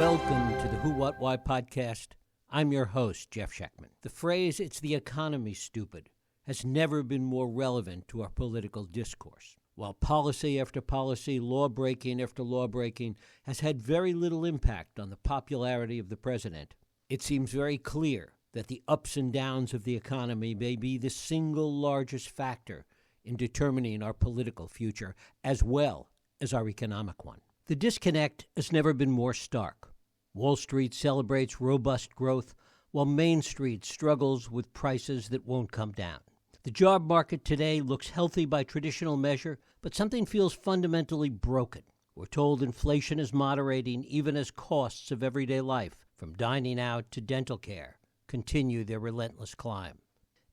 Welcome to the Who, What, Why podcast. I'm your host, Jeff Schechtman. The phrase, "it's the economy, stupid," has never been more relevant to our political discourse. While policy after policy, law-breaking after law-breaking has had very little impact on the popularity of the president, it seems very clear that the ups and downs of the economy may be the single largest factor in determining our political future as well as our economic one. The disconnect has never been more stark. Wall Street celebrates robust growth, while Main Street struggles with prices that won't come down. The job market today looks healthy by traditional measure, but something feels fundamentally broken. We're told inflation is moderating even as costs of everyday life, from dining out to dental care, continue their relentless climb.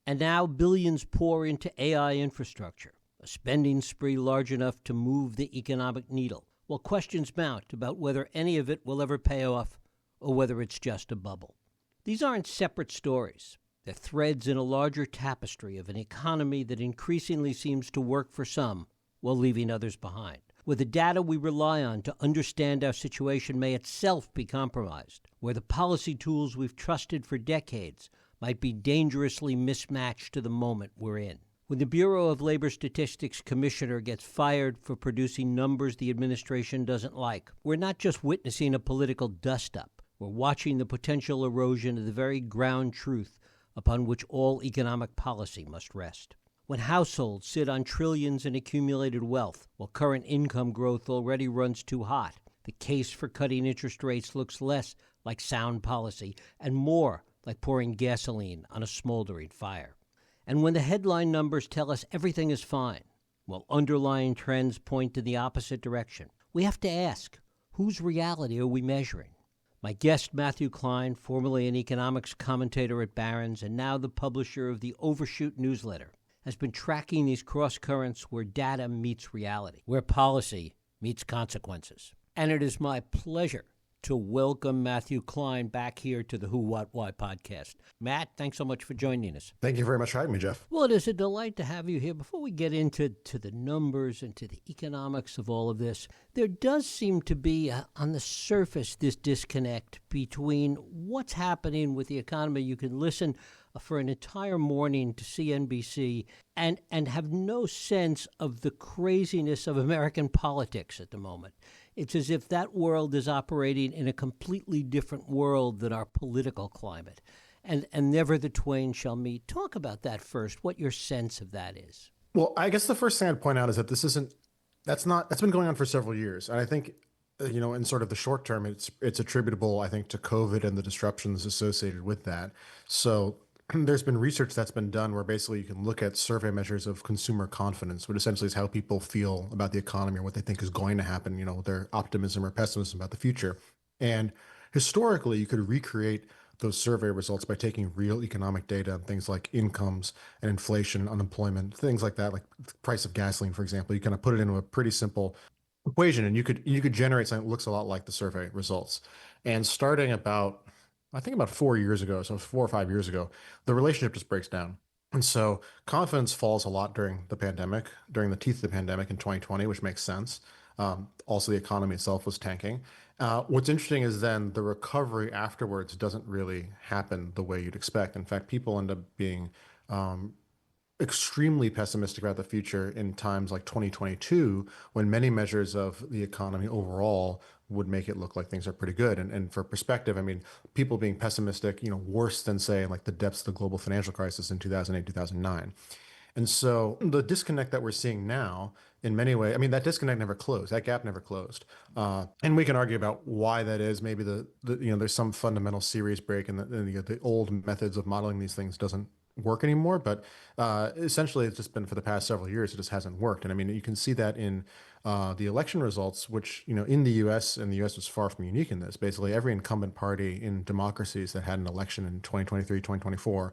And now billions pour into AI infrastructure, a spending spree large enough to move the economic needle, while questions mount about whether any of it will ever pay off or whether it's just a bubble. These aren't separate stories. They're threads in a larger tapestry of an economy that increasingly seems to work for some while leaving others behind, where the data we rely on to understand our situation may itself be compromised, where the policy tools we've trusted for decades might be dangerously mismatched to the moment we're in. When the Bureau of Labor Statistics commissioner gets fired for producing numbers the administration doesn't like, we're not just witnessing a political dust-up. We're watching the potential erosion of the very ground truth upon which all economic policy must rest. When households sit on trillions in accumulated wealth, while current income growth already runs too hot, the case for cutting interest rates looks less like sound policy and more like pouring gasoline on a smoldering fire. And when the headline numbers tell us everything is fine, while underlying trends point to the opposite direction, we have to ask, whose reality are we measuring? My guest, Matthew Klein, formerly an economics commentator at Barron's and now the publisher of the Overshoot newsletter, has been tracking these cross-currents where data meets reality, where policy meets consequences. And it is my pleasure to welcome Matthew Klein back here to the Who, What, Why podcast. Matt, thanks so much for joining us. Thank you very much for having me, Jeff. Well, it is a delight to have you here. Before we get into the numbers and to the economics of all of this, there does seem to be, on the surface, this disconnect between what's happening with the economy. You can listen for an entire morning to CNBC and have no sense of the craziness of American politics at the moment. It's as if that world is operating in a completely different world than our political climate. And never the twain shall meet. Talk about that first, what your sense of that is. Well, I guess the first thing I'd point out is that that's been going on for several years. And I think, in sort of the short term, it's attributable, I think, to COVID and the disruptions associated with that. So there's been research that's been done where basically you can look at survey measures of consumer confidence, which essentially is how people feel about the economy or what they think is going to happen, their optimism or pessimism about the future. And historically, you could recreate those survey results by taking real economic data, things like incomes and inflation, unemployment, things like that, like the price of gasoline, for example. You kind of put it into a pretty simple equation and you could generate something that looks a lot like the survey results. And starting about 4 years ago, so 4 or 5 years ago, the relationship just breaks down. And so confidence falls a lot during the pandemic, during the teeth of the pandemic in 2020, which makes sense. Also, the economy itself was tanking. What's interesting is then the recovery afterwards doesn't really happen the way you'd expect. In fact, people end up being extremely pessimistic about the future in times like 2022, when many measures of the economy overall would make it look like things are pretty good. And for perspective, I mean, people being pessimistic, worse than say like the depths of the global financial crisis in 2008, 2009. And so the disconnect that we're seeing now in many ways, I mean, that disconnect never closed, that gap never closed. And we can argue about why that is. Maybe there's some fundamental series break and the old methods of modeling these things doesn't work anymore. But essentially, it's just been for the past several years, it just hasn't worked. And I mean, you can see that in the election results, which, in the U.S., and the U.S. was far from unique in this. Basically, every incumbent party in democracies that had an election in 2023, 2024,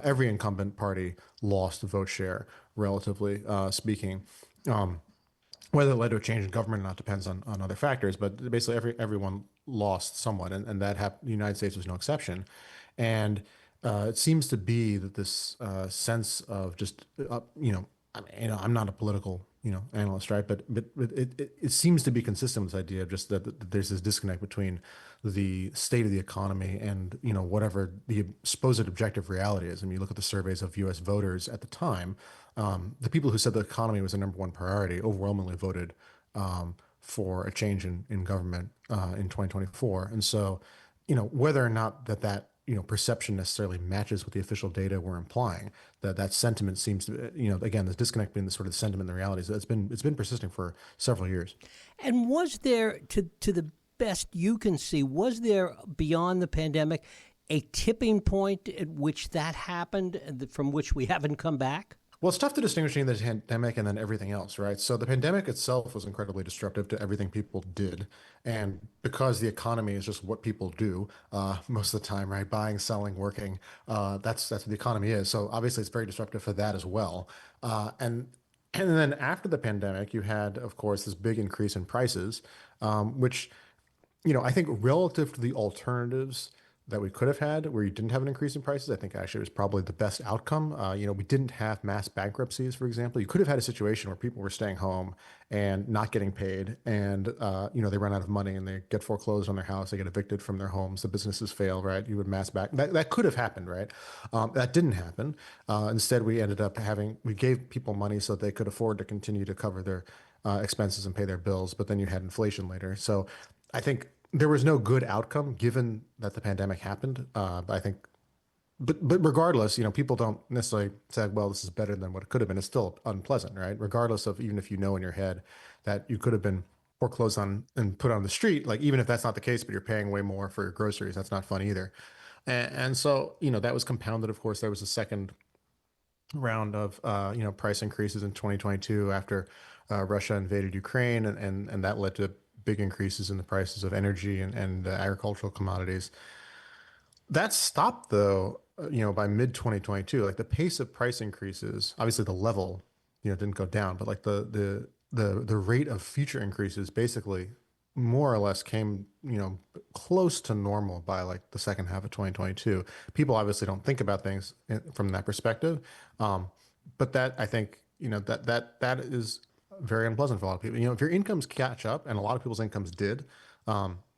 every incumbent party lost vote share, relatively speaking. Whether it led to a change in government or not depends on other factors, but basically everyone lost somewhat, and that happened. The United States was no exception. And it seems to be that this sense of just, I'm not a political analysts, right? But it seems to be consistent with this idea of just that there's this disconnect between the state of the economy and whatever the supposed objective reality is. I mean, you look at the surveys of U.S. voters at the time, the people who said the economy was the number one priority overwhelmingly voted for a change in government in 2024. And so, whether or not that perception necessarily matches with the official data we're implying, that sentiment seems to, again, this disconnect between the sort of sentiment and the realities, it's been persisting for several years. And was there, to the best you can see, was there beyond the pandemic a tipping point at which that happened, from which we haven't come back? Well, it's tough to distinguish between the pandemic and then everything else, right? So the pandemic itself was incredibly disruptive to everything people did. And because the economy is just what people do most of the time, right? Buying, selling, working, that's what the economy is. So obviously it's very disruptive for that as well. And then after the pandemic, you had, of course, this big increase in prices, which, I think relative to the alternatives that we could have had where you didn't have an increase in prices, I think actually it was probably the best outcome. We didn't have mass bankruptcies, for example. You could have had a situation where people were staying home and not getting paid and, they run out of money and they get foreclosed on their house, they get evicted from their homes, the businesses fail, right? You would mass back. That could have happened, right? That didn't happen. Instead, we ended up we gave people money so they could afford to continue to cover their expenses and pay their bills, but then you had inflation later. So I think there was no good outcome given that the pandemic happened. I think, but regardless, people don't necessarily say, well, this is better than what it could have been. It's still unpleasant, right? Regardless of even if you know in your head that you could have been foreclosed on and put on the street, like even if that's not the case, but you're paying way more for your groceries, that's not fun either. And so, that was compounded. Of course, there was a second round of, price increases in 2022 after Russia invaded Ukraine, and that led to big increases in the prices of energy and agricultural commodities. That stopped though, by mid 2022. Like the pace of price increases, obviously the level, didn't go down, but like the rate of future increases basically more or less came, close to normal by like the second half of 2022. People obviously don't think about things from that perspective, but that I think that is very unpleasant for a lot of people. If your incomes catch up, and a lot of people's incomes did,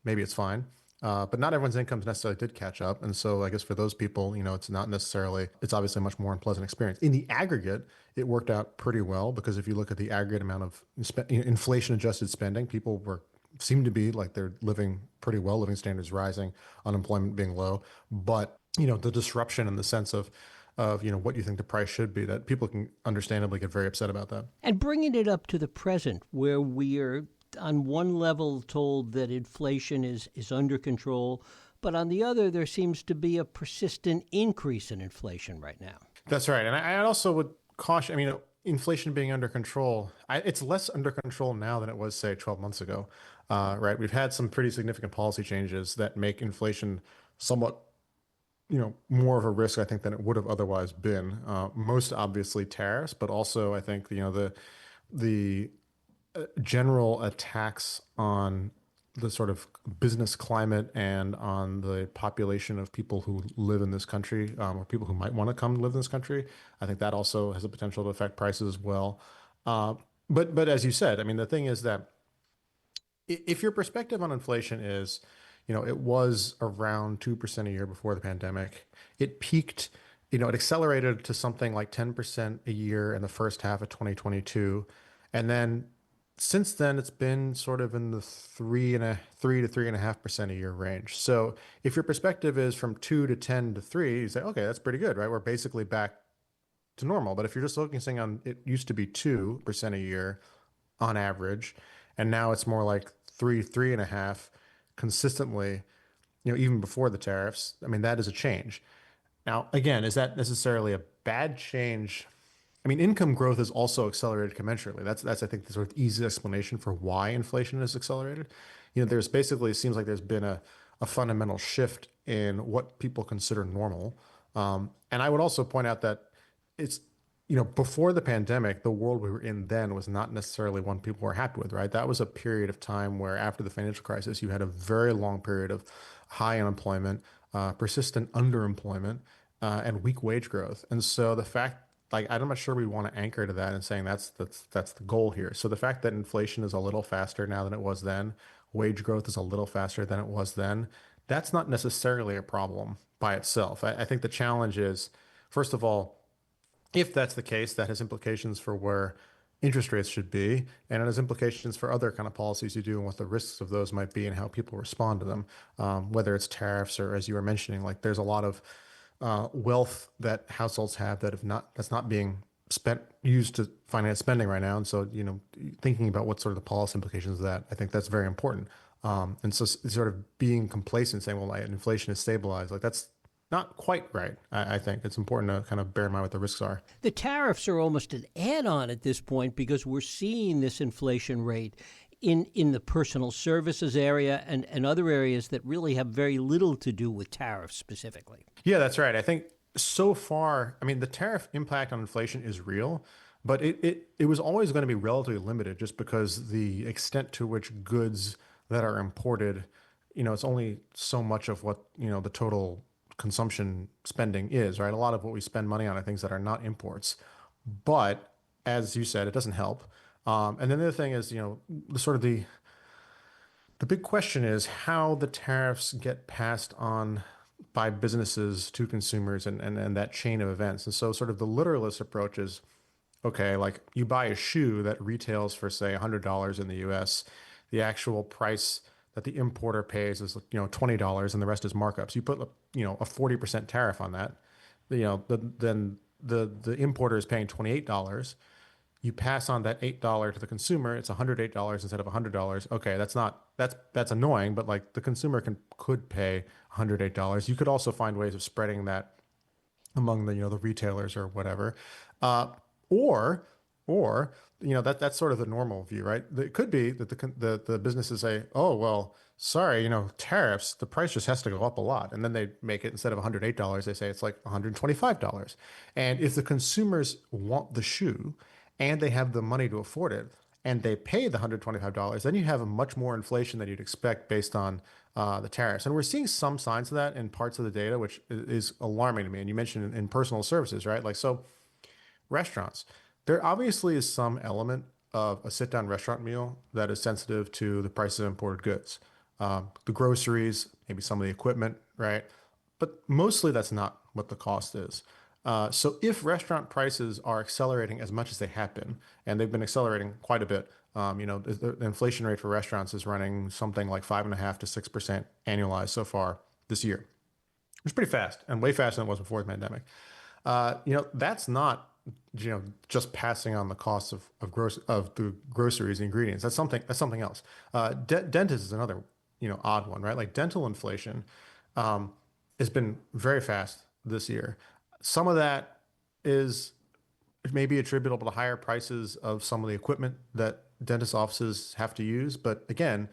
maybe it's fine. But not everyone's incomes necessarily did catch up. And so I guess for those people, it's obviously a much more unpleasant experience. In the aggregate, it worked out pretty well because if you look at the aggregate amount of inflation adjusted spending, people seem to be like they're living pretty well, living standards rising, unemployment being low. But, the disruption in the sense of what you think the price should be, that people can understandably get very upset about that. And bringing it up to the present, where we are on one level told that inflation is under control, but on the other, there seems to be a persistent increase in inflation right now. That's right. And I also would caution, inflation being under control, it's less under control now than it was, say, 12 months ago, right? We've had some pretty significant policy changes that make inflation somewhat more of a risk, I think, than it would have otherwise been. Most obviously tariffs, but also I think, the general attacks on the sort of business climate and on the population of people who live in this country, or people who might want to come live in this country. I think that also has a potential to affect prices as well. But as you said, the thing is that if your perspective on inflation is, it was around 2% a year before the pandemic. It peaked, it accelerated to something like 10% a year in the first half of 2022. And then since then, it's been sort of in the 3 to 3.5% a year range. So if your perspective is from 2 to 10 to 3, you say, okay, that's pretty good, right? We're basically back to normal. But if you're just focusing on, it used to be 2% a year on average, and now it's more like 3.5 consistently, even before the tariffs. That is a change. Now, again, is that necessarily a bad change? Income growth is also accelerated commensurately. That's I think the sort of easy explanation for why inflation is accelerated. There's basically, it seems like there's been a fundamental shift in what people consider normal. And I would also point out that it's, before the pandemic, the world we were in then was not necessarily one people were happy with, right? That was a period of time where after the financial crisis, you had a very long period of high unemployment, persistent underemployment, and weak wage growth. And so the fact like I'm not sure we want to anchor to that and saying that's the goal here. So the fact that inflation is a little faster now than it was then, wage growth is a little faster than it was then, that's not necessarily a problem by itself. I think the challenge is, first of all, if that's the case, that has implications for where interest rates should be, and it has implications for other kind of policies you do and what the risks of those might be and how people respond to them, whether it's tariffs or, as you were mentioning, like there's a lot of wealth that households have that's not being spent used to finance spending right now. And so, thinking about what sort of the policy implications of that, I think that's very important. And so sort of being complacent, saying, well, inflation is stabilized, like that's not quite right. I think it's important to kind of bear in mind what the risks are. The tariffs are almost an add-on at this point because we're seeing this inflation rate in the personal services area and other areas that really have very little to do with tariffs specifically. Yeah, that's right. I think so far, I mean, the tariff impact on inflation is real, but it was always going to be relatively limited just because the extent to which goods that are imported, it's only so much of what, the total consumption spending is, right? A lot of what we spend money on are things that are not imports. But as you said, it doesn't help. And then the other thing is, the big question is how the tariffs get passed on by businesses to consumers and that chain of events. And so sort of the literalist approach is, okay, like you buy a shoe that retails for say $100 in the US, the actual price that the importer pays is $20 and the rest is markups. You put a 40% tariff on that, then the importer is paying $28. You pass on that $8 to the consumer, it's $108 instead of $100. Okay, that's annoying, but like the consumer could pay $108. You could also find ways of spreading that among the retailers or whatever, or that's sort of the normal view, right? It could be that the businesses say, oh well, sorry, tariffs, the price just has to go up a lot, and then they make it instead of $108, they say it's like $125. And if the consumers want the shoe and they have the money to afford it, and they pay the $125, then you have a much more inflation than you'd expect based on the tariffs. And we're seeing some signs of that in parts of the data, which is alarming to me. And you mentioned in personal services, right? Like, so restaurants, there obviously is some element of a sit-down restaurant meal that is sensitive to the price of imported goods. The groceries, maybe some of the equipment, right? But mostly that's not what the cost is. So if restaurant prices are accelerating as much as they have been, and they've been accelerating quite a bit, the inflation rate for restaurants is running something like 5.5% to 6% annualized so far this year, which is pretty fast and way faster than it was before the pandemic. That's not just passing on the costs of the groceries and ingredients. That's something else. Dentist is another odd one, right? Like dental inflation has been very fast this year. Some of that is maybe attributable to higher prices of some of the equipment that dentist offices have to use. But again,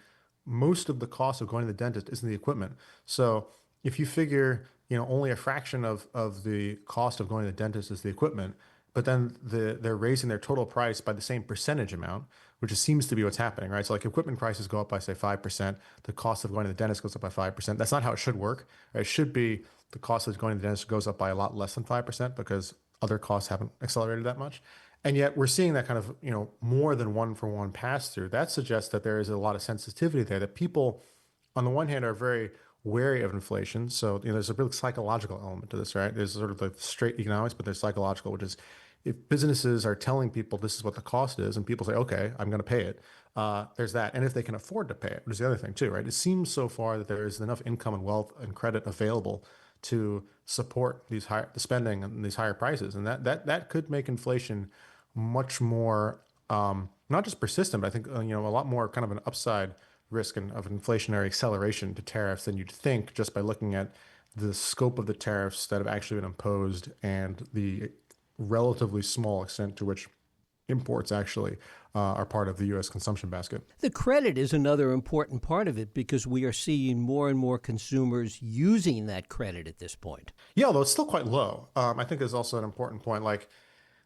most of the cost of going to the dentist isn't the equipment. So if you figure, only a fraction of the cost of going to the dentist is the equipment, but then they're raising their total price by the same percentage amount, which seems to be what's happening, right? So like equipment prices go up by say 5%, the cost of going to the dentist goes up by 5%. That's not how it should work. Right? It should be the cost of going to the dentist goes up by a lot less than 5% because other costs haven't accelerated that much. And yet we're seeing that kind of, more than one for one pass through. That suggests that there is a lot of sensitivity there, that people on the one hand are very wary of inflation. So, there's a real psychological element to this, right? There's sort of the straight economics, but there's psychological, which is if businesses are telling people this is what the cost is and people say, okay, I'm going to pay it, there's that. And if they can afford to pay it, which is the other thing too, right? It seems so far that there is enough income and wealth and credit available to support the spending and these higher prices. And that could make inflation much more, not just persistent, but I think, a lot more kind of an upside risk of inflationary acceleration to tariffs than you'd think just by looking at the scope of the tariffs that have actually been imposed and the relatively small extent to which imports actually are part of the U.S. consumption basket. The credit is another important part of it because we are seeing more and more consumers using that credit at this point. Yeah, although it's still quite low. I think there's also an important point.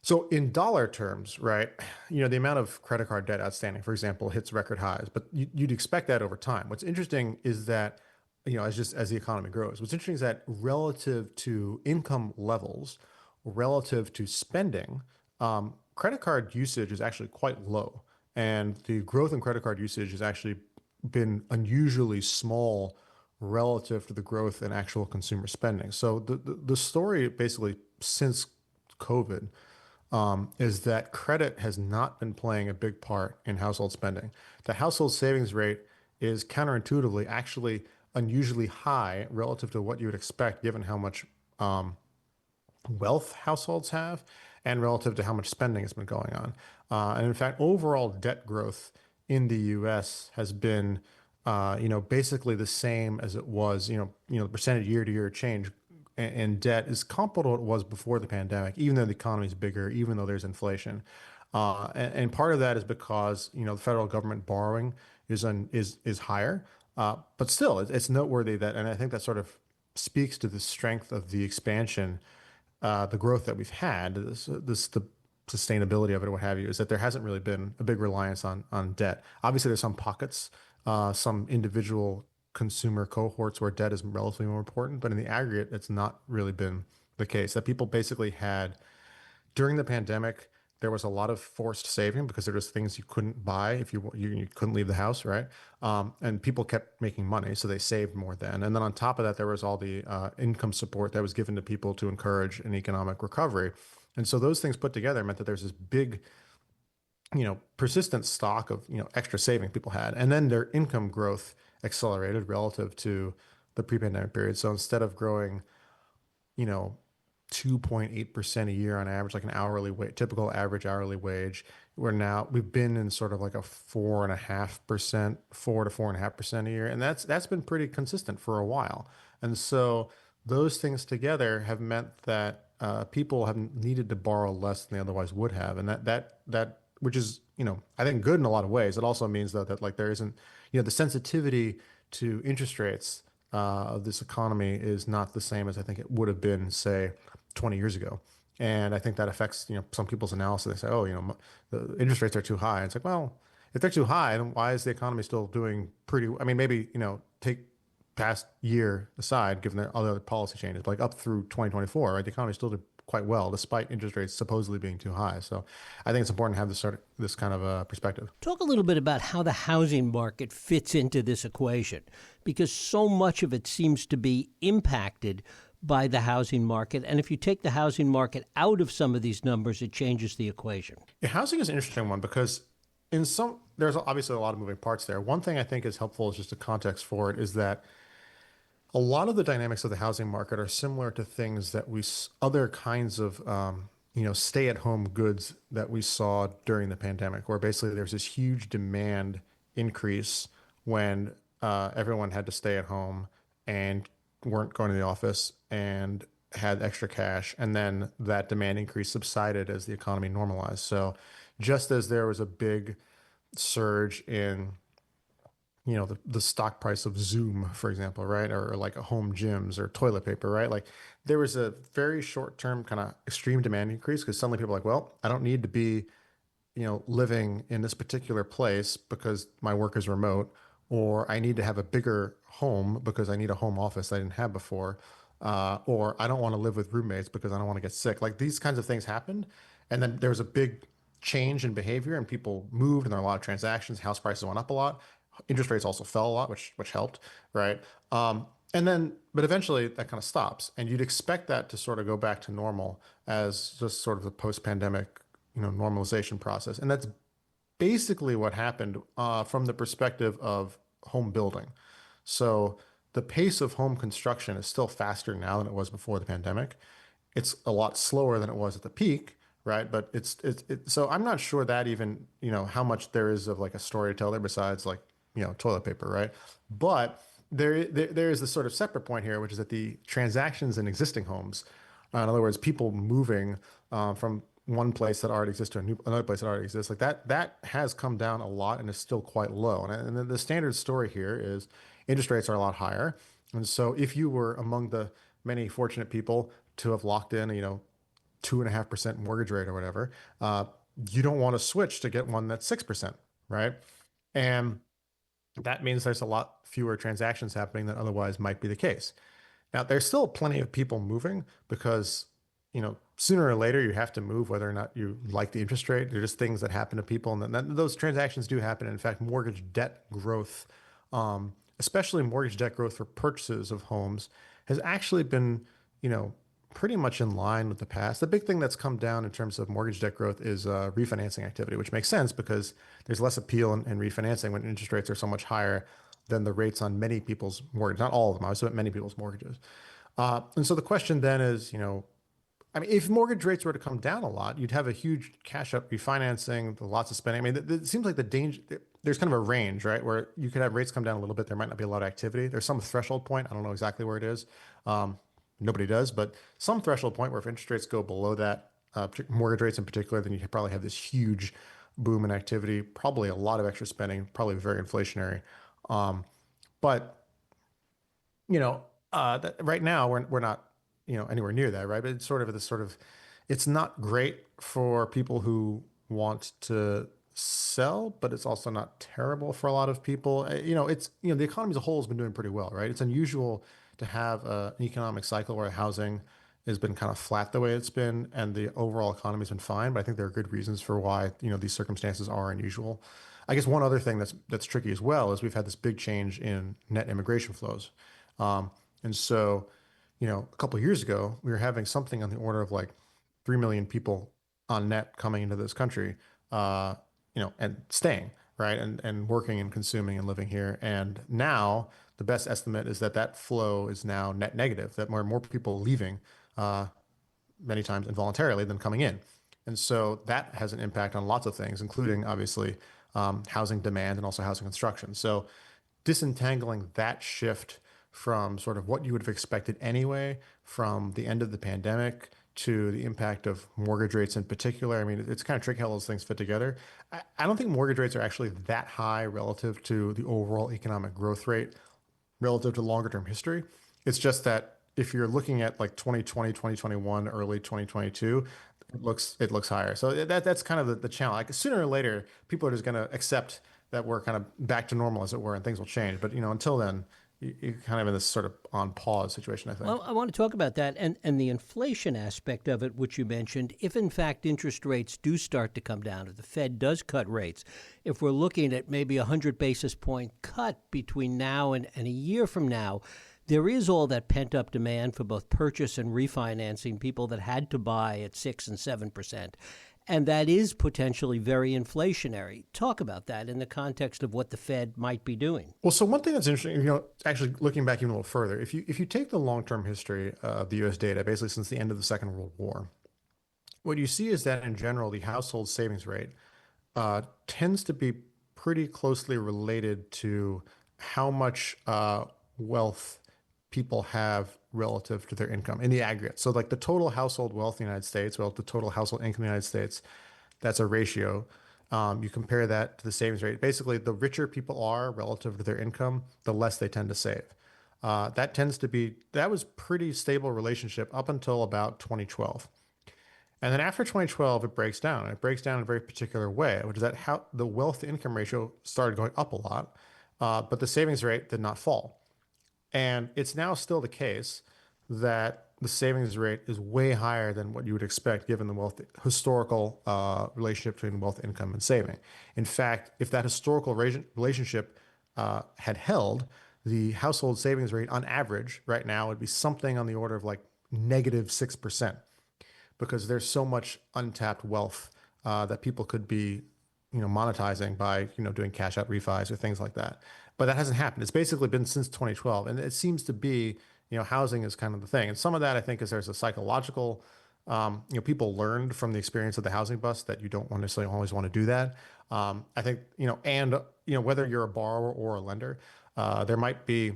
So in dollar terms, right, the amount of credit card debt outstanding, for example, hits record highs, but you'd expect that over time. What's interesting is that, as the economy grows, what's interesting is that relative to income levels, relative to spending, credit card usage is actually quite low. And the growth in credit card usage has actually been unusually small relative to the growth in actual consumer spending. So the story basically since COVID is that credit has not been playing a big part in household spending. The household savings rate is counterintuitively actually unusually high relative to what you would expect given how much wealth households have and relative to how much spending has been going on. And in fact, overall debt growth in the U.S. has been, basically the same as it was. The percentage year to year change in debt is comparable to what it was before the pandemic, even though the economy is bigger, even though there's inflation. And part of that is because the federal government borrowing is higher, but still it's noteworthy that, and I think that sort of speaks to the strength of the expansion, the growth that we've had, the sustainability of it, or what have you, is that there hasn't really been a big reliance on debt. Obviously, there's some pockets, some individual consumer cohorts where debt is relatively more important, but in the aggregate, it's not really been the case. That people basically had during the pandemic, there was a lot of forced saving because there was things you couldn't buy if you couldn't leave the house, right? And people kept making money, so they saved more then. And then on top of that, there was all the income support that was given to people to encourage an economic recovery. And so those things put together meant that there's this big, persistent stock of, extra saving people had. And then their income growth accelerated relative to the pre-pandemic period. So instead of growing, you know, 2.8% a year on average, like an hourly wage, typical average hourly wage, we've been in sort of like a 4.5%, 4 to 4.5% a year. And that's been pretty consistent for a while. And so those things together have meant that people have needed to borrow less than they otherwise would have. And that which is, I think good in a lot of ways. It also means though that like there isn't, the sensitivity to interest rates of this economy is not the same as I think it would have been, say, 20 years ago. And I think that affects, some people's analysis. They say, oh, the interest rates are too high. And it's like, well, if they're too high, then why is the economy still doing pretty, I mean, maybe, take past year aside, given the other policy changes, but like up through 2024, right? The economy still did quite well, despite interest rates supposedly being too high. So I think it's important to have this kind of perspective. Talk a little bit about how the housing market fits into this equation, because so much of it seems to be impacted by the housing market. And if you take the housing market out of some of these numbers, it changes the equation. Yeah, housing is an interesting one because there's obviously a lot of moving parts there. One thing I think is helpful is just a context for it is that a lot of the dynamics of the housing market are similar to things that other kinds of, stay-at-home goods that we saw during the pandemic, where basically there's this huge demand increase when everyone had to stay at home and weren't going to the office and had extra cash, and then that demand increase subsided as the economy normalized. So just as there was a big surge in the stock price of Zoom, for example, right? Or like a home gyms or toilet paper, right? Like there was a very short term kind of extreme demand increase because suddenly people are like, well, I don't need to be, living in this particular place because my work is remote, or I need to have a bigger home because I need a home office I didn't have before, or I don't want to live with roommates because I don't want to get sick. Like these kinds of things happened. And then there was a big change in behavior and people moved and there were a lot of transactions. House prices went up a lot. Interest rates also fell a lot, which helped, right? But eventually that kind of stops, and you'd expect that to sort of go back to normal as just sort of the post-pandemic, normalization process, and that's basically what happened from the perspective of home building. So the pace of home construction is still faster now than it was before the pandemic. It's a lot slower than it was at the peak, right? But so I'm not sure that even, how much there is of like a story to tell there besides like, toilet paper, right? But there is this sort of separate point here, which is that the transactions in existing homes, in other words, people moving from one place that already exists to another place that already exists, like that has come down a lot and is still quite low. And the standard story here is interest rates are a lot higher. And so if you were among the many fortunate people to have locked in, 2.5% mortgage rate or whatever, you don't want to switch to get one that's 6%, right? And that means there's a lot fewer transactions happening than otherwise might be the case. Now, there's still plenty of people moving because, sooner or later you have to move whether or not you like the interest rate. They're just things that happen to people, and then those transactions do happen. In fact, mortgage debt growth, especially mortgage debt growth for purchases of homes, has actually been, you know, pretty much in line with the past. The big thing that's come down in terms of mortgage debt growth is refinancing activity, which makes sense because there's less appeal in refinancing when interest rates are so much higher than the rates on many people's mortgages. Not all of them, obviously, but many people's mortgages. And so the question then is, I mean, if mortgage rates were to come down a lot, you'd have a huge cash up refinancing, lots of spending. I mean, it seems like the danger, there's kind of a range, right? Where you could have rates come down a little bit. There might not be a lot of activity. There's some threshold point. I don't know exactly where it is. Nobody does, but some threshold point where if interest rates go below that, mortgage rates in particular, then you probably have this huge boom in activity, probably a lot of extra spending, probably very inflationary. But right now we're not, anywhere near that, right? But it's sort of it's not great for people who want to sell, but it's also not terrible for a lot of people. The economy as a whole has been doing pretty well, right? It's unusual to have an economic cycle where housing has been kind of flat the way it's been, and the overall economy has been fine. But I think there are good reasons for why these circumstances are unusual. I guess one other thing that's tricky as well is we've had this big change in net immigration flows. And so, a couple of years ago, we were having something on the order of like 3 million people on net coming into this country, and staying, right? And working and consuming and living here. And now the best estimate is that flow is now net negative, that more and more people leaving, many times involuntarily than coming in. And so that has an impact on lots of things, including obviously housing demand and also housing construction. So disentangling that shift from sort of what you would have expected anyway, from the end of the pandemic to the impact of mortgage rates in particular. I mean, it's kind of tricky how those things fit together. I don't think mortgage rates are actually that high relative to the overall economic growth rate, relative to longer term history. It's just that if you're looking at like 2020, 2021, early 2022, it looks higher. So that's kind of the challenge. Like sooner or later, people are just going to accept that we're kind of back to normal, as it were, and things will change. But until then, you're kind of in this sort of on pause situation, I think. Well, I want to talk about that and the inflation aspect of it, which you mentioned. If, in fact, interest rates do start to come down, if the Fed does cut rates, if we're looking at maybe a 100 basis point cut between now and a year from now, there is all that pent-up demand for both purchase and refinancing, people that had to buy at 6 and 7%. And that is potentially very inflationary. Talk about that in the context of what the Fed might be doing. Well, so one thing that's interesting, actually looking back even a little further, if you take the long-term history of the U.S. data, basically since the end of the Second World War, what you see is that in general, the household savings rate tends to be pretty closely related to how much wealth people have relative to their income in the aggregate. So like the total household wealth in the United States, well, the total household income in the United States, that's a ratio. You compare that to the savings rate. Basically, the richer people are relative to their income, the less they tend to save. That was pretty stable relationship up until about 2012. And then after 2012, it breaks down. It breaks down in a very particular way, which is that how the wealth to income ratio started going up a lot, but the savings rate did not fall. And it's now still the case that the savings rate is way higher than what you would expect given the historical relationship between wealth, income, and saving. In fact, if that historical relationship had held, the household savings rate on average right now would be something on the order of like negative 6%, because there's so much untapped wealth that people could be monetizing by doing cash out refis or things like that. But that hasn't happened. It's basically been since 2012, and it seems to be housing is kind of the thing. And some of that I think is there's a psychological people learned from the experience of the housing bust that you don't necessarily always want to do that. I think and whether you're a borrower or a lender, there might be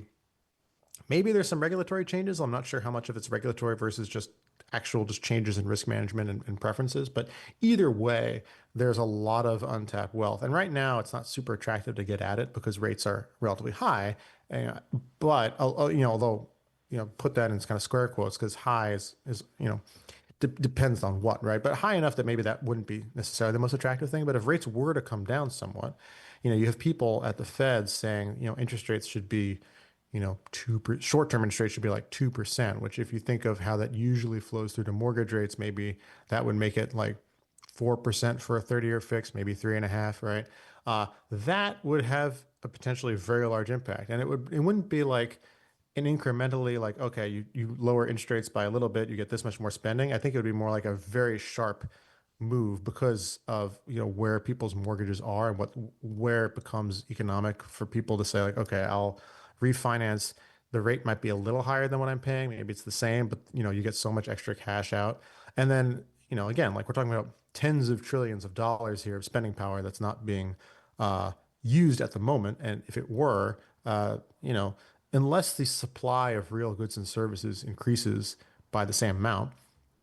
maybe there's some regulatory changes. I'm not sure how much of it's regulatory versus just changes in risk management and preferences. But either way, there's a lot of untapped wealth. And right now, it's not super attractive to get at it because rates are relatively high. But although put that in kind of square quotes, because high is depends on what, right? But high enough that maybe that wouldn't be necessarily the most attractive thing. But if rates were to come down somewhat, you have people at the Fed saying interest rates should be short-term interest rates should be like 2%, which if you think of how that usually flows through to mortgage rates, maybe that would make it like 4% for a 30-year fix, maybe 3.5, right? That would have a potentially very large impact. And it wouldn't be like an incrementally like, okay, you lower interest rates by a little bit, you get this much more spending. I think it would be more like a very sharp move because of where people's mortgages are and where it becomes economic for people to say like, okay, I'll refinance. The rate might be a little higher than what I'm paying. Maybe it's the same, but you get so much extra cash out. And then, again, like we're talking about tens of trillions of dollars here of spending power that's not being uh, used at the moment. And if it were, unless the supply of real goods and services increases by the same amount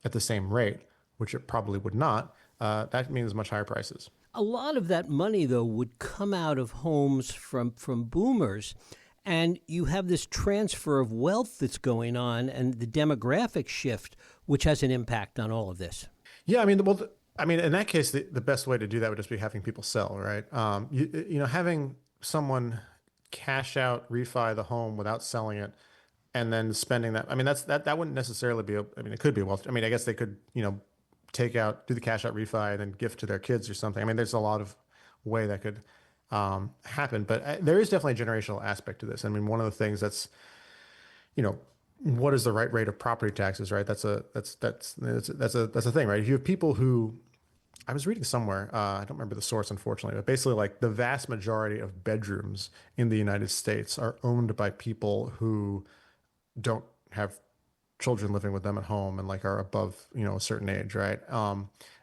at the same rate, which it probably would not, that means much higher prices. A lot of that money, though, would come out of homes from boomers. And you have this transfer of wealth that's going on and the demographic shift, which has an impact on all of this. Yeah, in that case, the best way to do that would just be having people sell, right? Having someone cash out, refi the home without selling it, and then spending that. I mean, that wouldn't necessarily be. It could be wealth. I guess they could, do the cash out refi and then gift to their kids or something. There's a lot of way that could happen, but there is definitely a generational aspect to this. One of the things that's, what is the right rate of property taxes, right? That's a thing, right? If you have people who, I was reading somewhere, I don't remember the source, unfortunately, but basically, like the vast majority of bedrooms in the United States are owned by people who don't have children living with them at home and like are above, a certain age, right?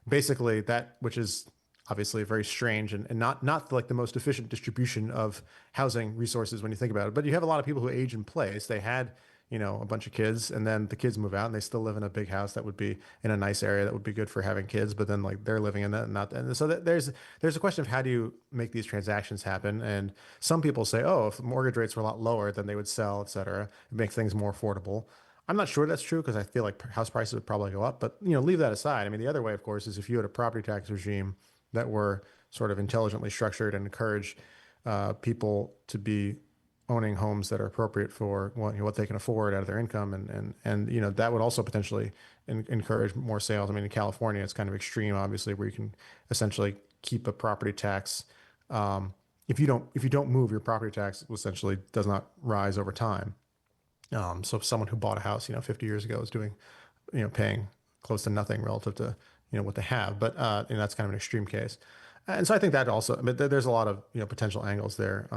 Basically, that, which is obviously very strange and not like the most efficient distribution of housing resources when you think about it. But you have a lot of people who age in place. They had, a bunch of kids, and then the kids move out and they still live in a big house that would be in a nice area that would be good for having kids, but then like they're living in that and not. And so there's a question of how do you make these transactions happen? And some people say, oh, if mortgage rates were a lot lower, then they would sell, et cetera, and make things more affordable. I'm not sure that's true because I feel like house prices would probably go up, but leave that aside. The other way, of course, is if you had a property tax regime that were sort of intelligently structured and encourage people to be owning homes that are appropriate for what they can afford out of their income, and that would also potentially encourage more sales. In California, it's kind of extreme, obviously, where you can essentially keep a property tax. If you don't move, your property tax essentially does not rise over time. So someone who bought a house, 50 years ago is doing, paying close to nothing relative to, what they have. But that's kind of an extreme case. And so I think that also, there's a lot of, potential angles there.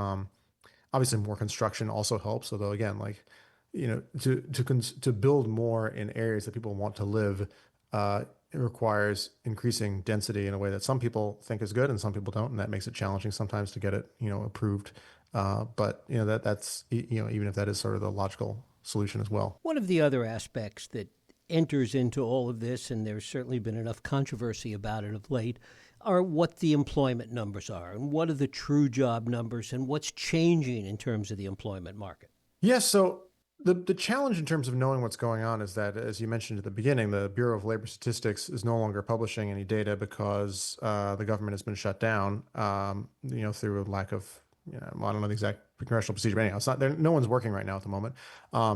Obviously more construction also helps. Although again, like, to build more in areas that people want to live, it requires increasing density in a way that some people think is good and some people don't. And that makes it challenging sometimes to get it, approved. But that's even if that is sort of the logical solution as well. One of the other aspects that enters into all of this, and there's certainly been enough controversy about it of late, are what the employment numbers are and what are the true job numbers and what's changing in terms of the employment market. Yes. So the challenge in terms of knowing what's going on is that, as you mentioned at the beginning, the Bureau of Labor Statistics is no longer publishing any data because the government has been shut down, through a lack of, I don't know the exact congressional procedure, but anyhow, it's not there. No one's working right now at the moment.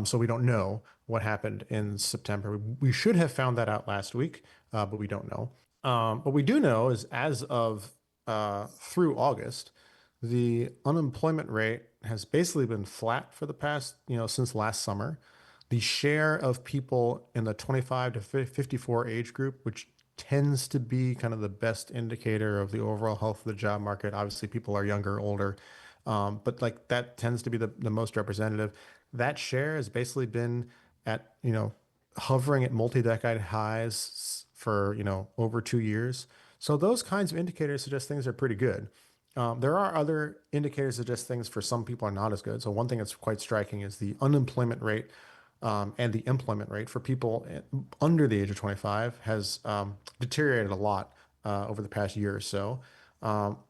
So we don't know what happened in September. We should have found that out last week, but we don't know. What we do know is as of through August, the unemployment rate has basically been flat for the past, since last summer. The share of people in the 25 to 54 age group, which tends to be kind of the best indicator of the overall health of the job market. Obviously, people are younger, older, but like that tends to be the most representative. That share has basically been at, hovering at multi-decade highs for, over 2 years. So those kinds of indicators suggest things are pretty good. There are other indicators that suggest things for some people are not as good. So one thing that's quite striking is the unemployment rate and the employment rate for people under the age of 25 has deteriorated a lot over the past year or so.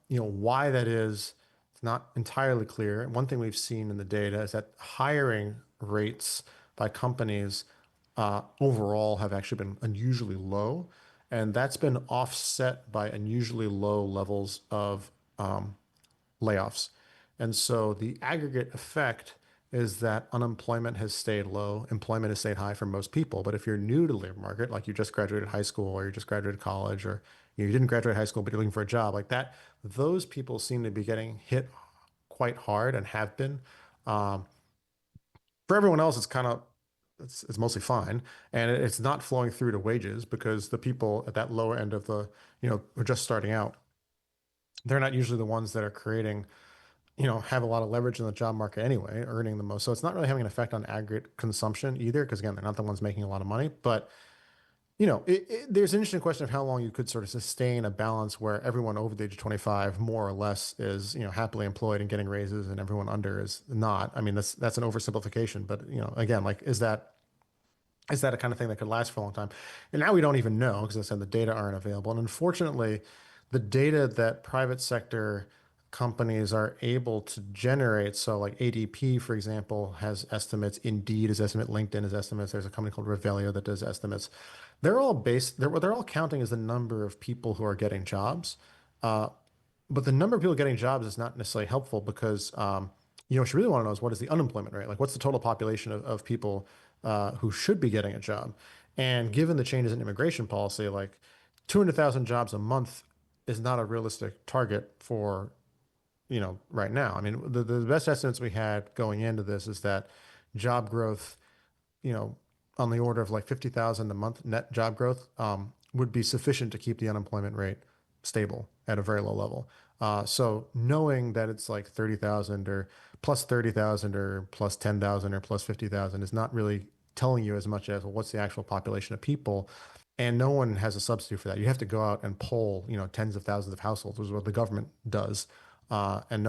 Why that is, it's not entirely clear. One thing we've seen in the data is that hiring rates by companies overall have actually been unusually low. And that's been offset by unusually low levels of layoffs. And so the aggregate effect is that unemployment has stayed low, employment has stayed high for most people. But if you're new to the labor market, like you just graduated high school or you just graduated college or you didn't graduate high school but you're looking for a job like that, those people seem to be getting hit quite hard and have been. Um, for everyone else, it's kind of it's mostly fine, and it's not flowing through to wages because the people at that lower end of the who are just starting out, they're not usually the ones that are creating have a lot of leverage in the job market anyway, earning the most. So it's not really having an effect on aggregate consumption either, because again, they're not the ones making a lot of money. But there's an interesting question of how long you could sort of sustain a balance where everyone over the age of 25 more or less is happily employed and getting raises, and everyone under is not. I mean, that's an oversimplification, but again, like is that a kind of thing that could last for a long time? And now we don't even know because I said the data aren't available. And unfortunately, the data that private sector companies are able to generate, so like ADP, for example, has estimates, Indeed is estimate, LinkedIn is estimates. There's a company called Revelio that does estimates. What they're all counting is the number of people who are getting jobs. Uh, but the number of people getting jobs is not necessarily helpful because what you really want to know is what is the unemployment rate? Like, what's the total population of people who should be getting a job? And given the changes in immigration policy, like 200,000 jobs a month is not a realistic target for right now. I mean, the best estimates we had going into this is that job growth, you know, on the order of like 50,000 a month net job growth, would be sufficient to keep the unemployment rate stable at a very low level. So knowing that it's like 30,000 or plus 30,000 or plus 10,000 or plus 50,000 is not really telling you as much as, well, what's the actual population of people? And no one has a substitute for that. You have to go out and poll, tens of thousands of households, which is what the government does. And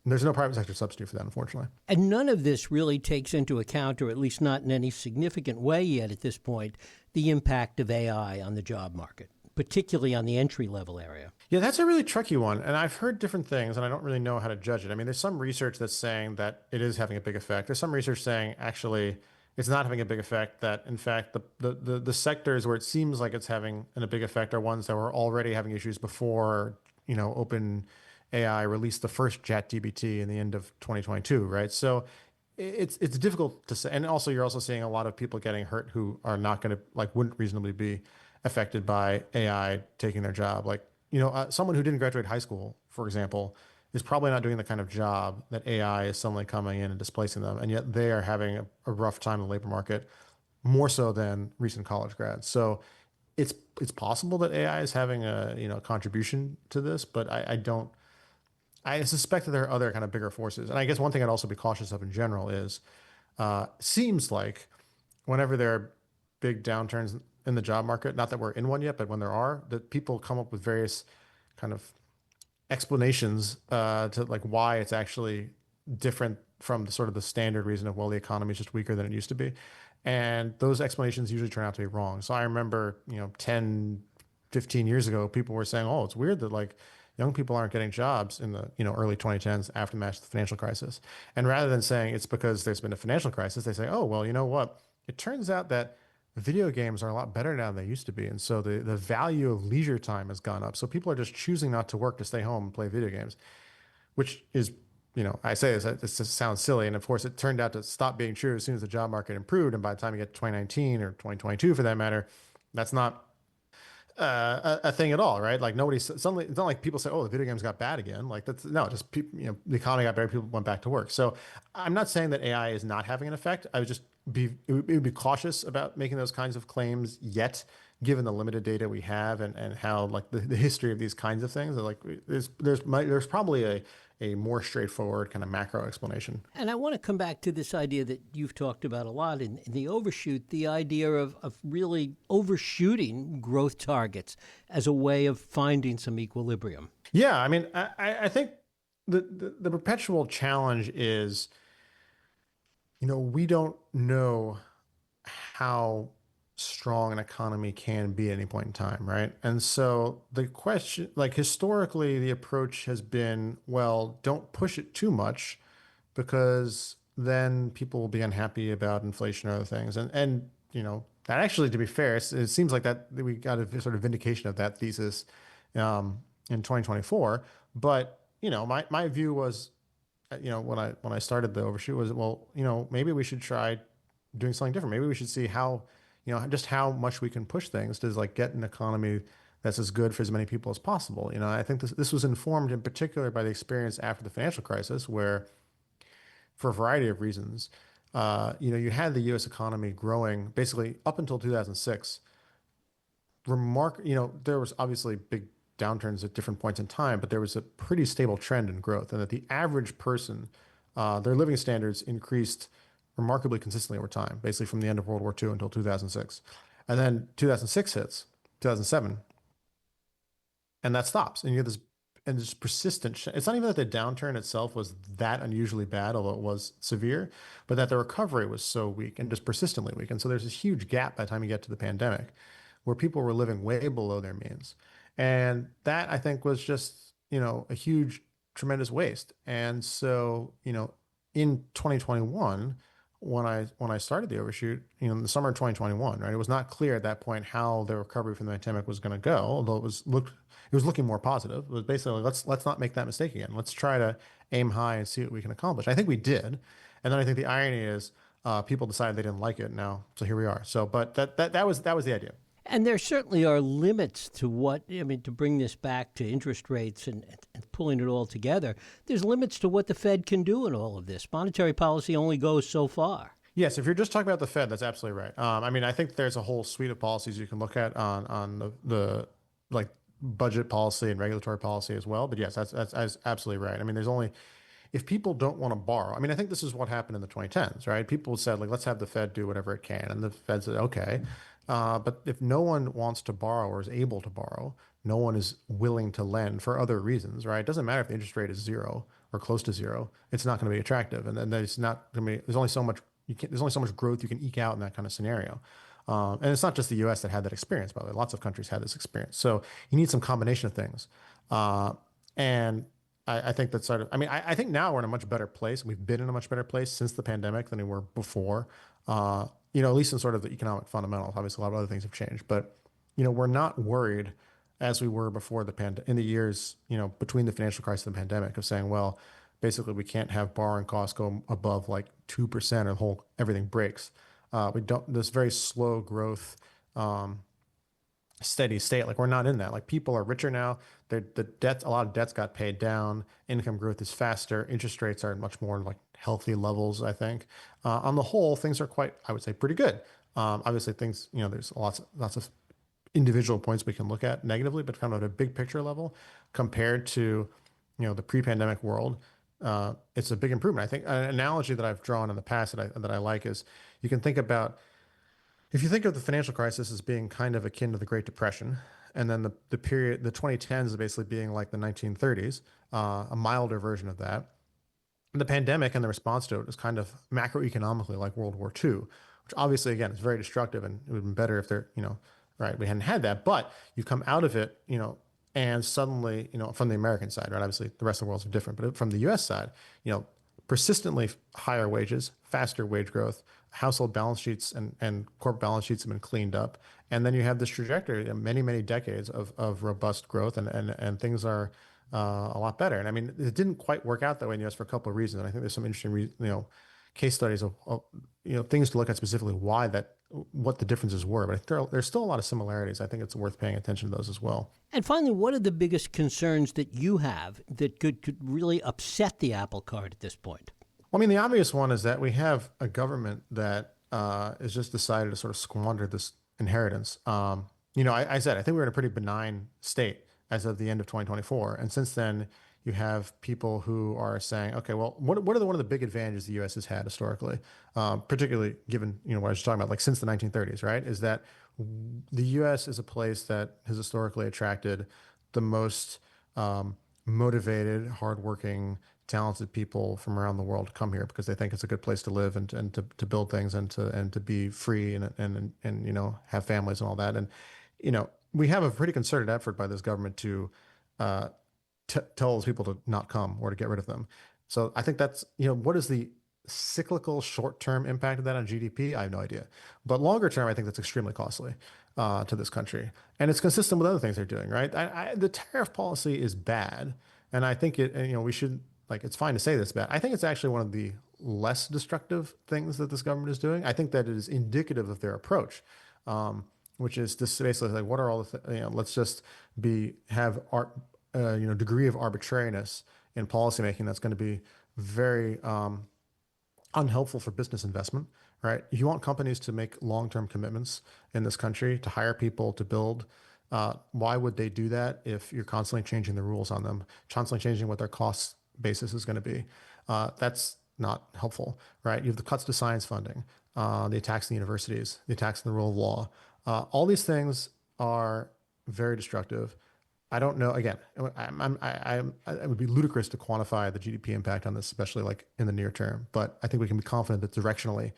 there's no private sector substitute for that, unfortunately. And none of this really takes into account, or at least not in any significant way yet at this point, the impact of AI on the job market, particularly on the entry level area. Yeah, that's a really tricky one. And I've heard different things, and I don't really know how to judge it. I mean, there's some research that's saying that it is having a big effect. There's some research saying actually it's not having a big effect, that in fact, the sectors where it seems like it's having a big effect are ones that were already having issues before, open AI released the first ChatGPT in the end of 2022, right? So it's difficult to say. And also, you're also seeing a lot of people getting hurt who are not going to, like, wouldn't reasonably be affected by AI taking their job. Like, someone who didn't graduate high school, for example, is probably not doing the kind of job that AI is suddenly coming in and displacing them. And yet they are having a rough time in the labor market, more so than recent college grads. So it's possible that AI is having a, contribution to this, but I suspect that there are other kind of bigger forces. And I guess one thing I'd also be cautious of in general is, seems like whenever there are big downturns in the job market, not that we're in one yet, but when there are, that people come up with various kind of explanations to like why it's actually different from the sort of the standard reason of, well, the economy is just weaker than it used to be. And those explanations usually turn out to be wrong. So I remember, 10, 15 years ago, people were saying, oh, it's weird that like young people aren't getting jobs in the, early 2010s after the financial crisis. And rather than saying it's because there's been a financial crisis, they say, oh, well, you know what? It turns out that video games are a lot better now than they used to be. And so the value of leisure time has gone up. So people are just choosing not to work to stay home and play video games, which is, I say this just sounds silly. And of course, it turned out to stop being true as soon as the job market improved. And by the time you get to 2019 or 2022, for that matter, that's not a thing at all, right? Like nobody suddenly, it's not like people say, "Oh, the video games got bad again." Like that's no, just people, the economy got better, people went back to work. So I'm not saying that AI is not having an effect. I would just it would be cautious about making those kinds of claims yet, given the limited data we have and how like the history of these kinds of things. Like there's probably a more straightforward kind of macro explanation. And I want to come back to this idea that you've talked about a lot in the overshoot, the idea of really overshooting growth targets as a way of finding some equilibrium. Yeah, I mean, I think the perpetual challenge is, we don't know how strong an economy can be at any point in time, right? And so the question, like historically, the approach has been, well, don't push it too much because then people will be unhappy about inflation or other things. And that actually, to be fair, it seems like that we got a sort of vindication of that thesis in 2024. But my view was when I started the overshoot was, well, maybe we should try doing something different. Maybe we should see how, just how much we can push things to like get an economy that's as good for as many people as possible. I think this was informed in particular by the experience after the financial crisis, where for a variety of reasons, you had the U.S. economy growing basically up until 2006. There was obviously big downturns at different points in time, but there was a pretty stable trend in growth, and that the average person, their living standards increased remarkably consistently over time, basically from the end of World War II until 2006. And then 2006 hits, 2007, and that stops. And you have this persistent. It's not even that the downturn itself was that unusually bad, although it was severe, but that the recovery was so weak and just persistently weak. And so there's this huge gap by the time you get to the pandemic, where people were living way below their means, and that I think was just a huge, tremendous waste. And so in 2021, when I started the overshoot, in the summer of 2021, right, it was not clear at that point how the recovery from the pandemic was going to go, although it was looking more positive. It was basically, let's not make that mistake again. Let's try to aim high and see what we can accomplish. I think we did, and then I think the irony is people decided they didn't like it now, so here we are. So, but that was the idea. And there certainly are limits to to bring this back to interest rates and pulling it all together. There's limits to what the Fed can do in all of this. Monetary policy only goes so far. Yes, if you're just talking about the Fed, that's absolutely right. I think there's a whole suite of policies you can look at on the like budget policy and regulatory policy as well. But yes, that's absolutely right. There's only if people don't want to borrow. I think this is what happened in the 2010s, right? People said, like, let's have the Fed do whatever it can, and the Fed said, okay. But if no one wants to borrow or is able to borrow, no one is willing to lend for other reasons, right? It doesn't matter if the interest rate is zero or close to zero; it's not going to be attractive, and then there's not going to be. There's only so much there's only so much growth you can eke out in that kind of scenario. And it's not just the U.S. that had that experience, by the way. Lots of countries had this experience. So you need some combination of things. And I think that's sort of. I think now we're in a much better place. We've been in a much better place since the pandemic than we were before. At least in sort of the economic fundamentals. Obviously, a lot of other things have changed, but we're not worried as we were before in the years between the financial crisis and the pandemic, of saying, well, basically we can't have borrowing costs go above like 2% or everything breaks. We don't. This very slow growth, steady state. Like, we're not in that. Like, people are richer now. A lot of debts got paid down. Income growth is faster. Interest rates are much more like healthy levels, I think. On the whole, things are quite, I would say, pretty good. Obviously, things, there's lots of individual points we can look at negatively, but kind of at a big picture level, compared to, the pre-pandemic world, it's a big improvement. I think an analogy that I've drawn in the past that I like is, you can think about, if you think of the financial crisis as being kind of akin to the Great Depression, and then the period, the 2010s, is basically being like the 1930s, a milder version of that. The pandemic and the response to it is kind of macroeconomically like World War II, which obviously, again, is very destructive, and it would have been better if right, we hadn't had that. But you come out of it, and suddenly, from the American side, right, obviously the rest of the world's different, but from the U.S. side, persistently higher wages, faster wage growth, household balance sheets and corporate balance sheets have been cleaned up. And then you have this trajectory, many, many decades of robust growth, and things are a lot better. And it didn't quite work out that way in the U.S. for a couple of reasons. And I think there's some interesting, case studies of things to look at specifically what the differences were. But there's still a lot of similarities. I think it's worth paying attention to those as well. And finally, what are the biggest concerns that you have that could really upset the apple cart at this point? Well, the obvious one is that we have a government that has just decided to sort of squander this inheritance. I said, I think we're in a pretty benign state as of the end of 2024. And since then, you have people who are saying, okay, well, what are one of the big advantages the U.S. has had historically, particularly given, what I was talking about, like since the 1930s, right, is that the U.S. is a place that has historically attracted the most motivated, hardworking, talented people from around the world to come here because they think it's a good place to live and to build things and to be free and have families and all that. And we have a pretty concerted effort by this government to tell those people to not come or to get rid of them. So I think that's, what is the cyclical short-term impact of that on GDP? I have no idea. But longer term, I think that's extremely costly to this country. And it's consistent with other things they're doing, right? The tariff policy is bad. And I think we should like, it's fine to say this, but I think it's actually one of the less destructive things that this government is doing. I think that it is indicative of their approach, which is this basically like, what are all the, let's just have degree of arbitrariness in policymaking that's going to be very unhelpful for business investment, right? If you want companies to make long-term commitments in this country, to hire people, to build, why would they do that if you're constantly changing the rules on them, constantly changing what their cost basis is going to be? That's not helpful, right? You have the cuts to science funding, the attacks on the universities, the attacks on the rule of law. All these things are very destructive. I don't know. Again, it would be ludicrous to quantify the GDP impact on this, especially like in the near term. But I think we can be confident that directionally,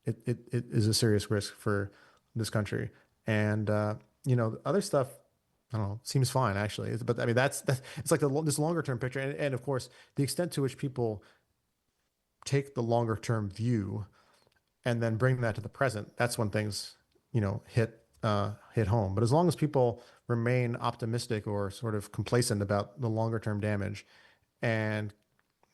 it is a serious risk for this country. And other stuff, I don't know, seems fine actually. But I mean, that's it's like this longer term picture, and of course, the extent to which people take the longer term view and then bring that to the present. That's when things hit home. But as long as people remain optimistic or sort of complacent about the longer term damage, and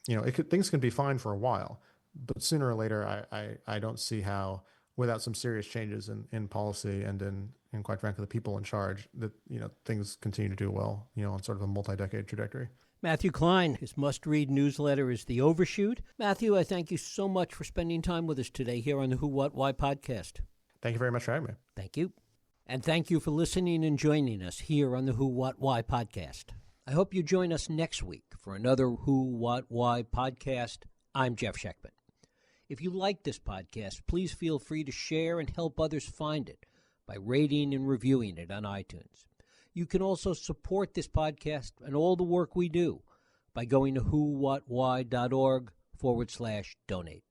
things can be fine for a while, but sooner or later, I don't see how, without some serious changes in policy and in quite frankly the people in charge, that things continue to do well, on sort of a multi-decade trajectory. Matthew Klein, his must-read newsletter is The Overshoot. Matthew, I thank you so much for spending time with us today here on the Who, What, Why podcast. Thank you very much for having me. Thank you. And thank you for listening and joining us here on the Who, What, Why podcast. I hope you join us next week for another Who, What, Why podcast. I'm Jeff Sheckman. If you like this podcast, please feel free to share and help others find it by rating and reviewing it on iTunes. You can also support this podcast and all the work we do by going to whowhatwhy.org/donate.